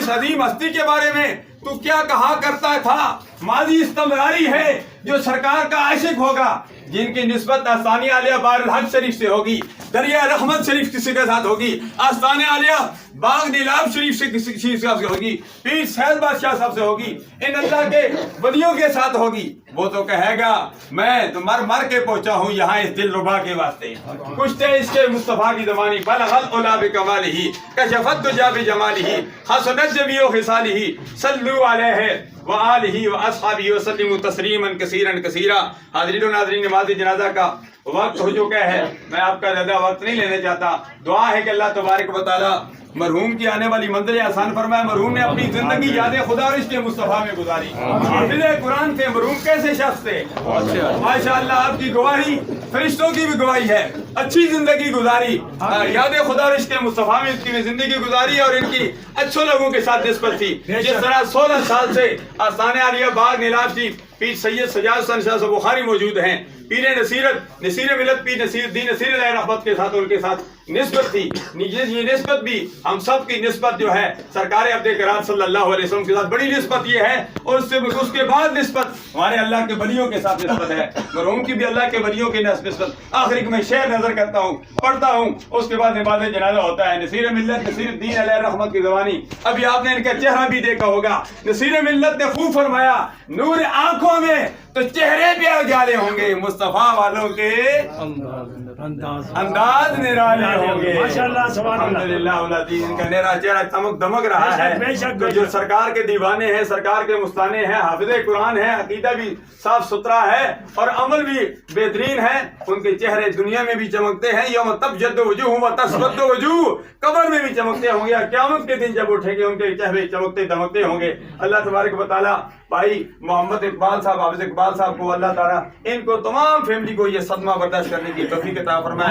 इस अजीम हस्ती के बारे में तू क्या कहा करता था? माजी इस्तमरारी है जो सरकार का आशिक होगा, जिनकी निस्बत आस्ताने आलिया बारुल हक शरीफ से होगी, दरिया रहमत शरीफ किसी के साथ होगी, आस्ताने आलिया बाग नीलाब शरीफ से किसी के साथ होगी, पीर सैयद बादशाह साहब से होगी, इन अल्लाह के वलियों के साथ होगी। वो तो कहेगा मैं तो मर मर के पहुंचा हूँ यहाँ इस दिल रुबा के वास्ते। कुछ थे इसके मुस्तफ़ा की ज़बानी बलगल उला बिकमालिही कशफत दुजा बिजमालिही हसनत जमीओ खिसालिही सल्लु अलैहि व आलिही व अस्हाबिही व सल्लिमु तस्लीमन कसीरन कसीरा। हाज़रीन व नाज़रीन, नमाज़ जनाज़ा का वक्त हो चुका है, मैं आपका ज़्यादा वक्त नहीं लेने चाहता। दुआ है कि अल्लाह तबारक व तआला मरहूम की आने वाली मंजिल आसान फरमाए। मरहूम ने अपनी जिंदगी याद खुदा और इसके मुस्तफ़ा में गुजारी। हाफिज़ कुरान थे मरहूम, कैसे शख्स थे माशाअल्लाह, आपकी गवाही फरिश्तों की भी गवाही है, अच्छी जिंदगी गुजारी, याद खुदा और इसके मुस्तफ़ा में इसकी जिंदगी गुजारी और इनकी अच्छे लोगों के साथ निस्बत थी। जिस तरह 16 साल से आस्ताने आलिया बाग नीलाब की पीर सैयद सजाद हसन शाह साहब बुखारी मौजूद हैं, पीर नसीरत नसीर मिलत पीर नसीर दी नसीर रहमत के साथ उनके साथ निस्बत थी। ये निस्बत भी हम सब की निस्बत जो है सरकार अब्दे कराम सल्लल्लाहु अलैहि वसल्लम के साथ बड़ी निस्बत ये है, और उसके बाद निस्बत हमारे अल्लाह के वलियों के साथ निस्बत है। मरहूम की भी अल्लाह के वलियों के निस्बत। आखिरी में शेर नजर करता हूँ, पढ़ता हूँ, उसके बाद नमाज़ जनाज़ा होता है। नसीर मिल्लत नसीर दीन अलैहि रहमत की ज़बानी, अभी आपने इनका चेहरा भी देखा होगा। नसीर मिल्लत ने खूब फरमाया, नूर आंखों में तो चेहरे पे उजाले होंगे, मुस्तफा वालों के अंदाज निराले होंगे। माशाअल्लाह सुभान अल्हम्दुलिल्लाह, इनका नेरा चेहरा चमक दमक रहा है। तो जो सरकार के दीवाने हैं, सरकार के मुस्ताने हैं, हाफिज़े कुरान है, अकीदा भी साफ सुथरा है और अमल भी बेहतरीन है, उनके चेहरे दुनिया में भी चमकते हैं। यौम तबयद्दु वजूह व तस्वद्दु वजूह, कब्र में भी चमकते होंगे, और क़यामत के दिन जब उठेंगे उनके चेहरे चमकते दमकते होंगे। अल्लाह तबारक व तआला भाई मोहम्मद इकबाल साहब, हाफिज़ इकबाल साहब को अल्लाह ताला इनको तमाम फैमिली को ये सदमा बर्दाश्त करने की तौफीक अता फरमाए।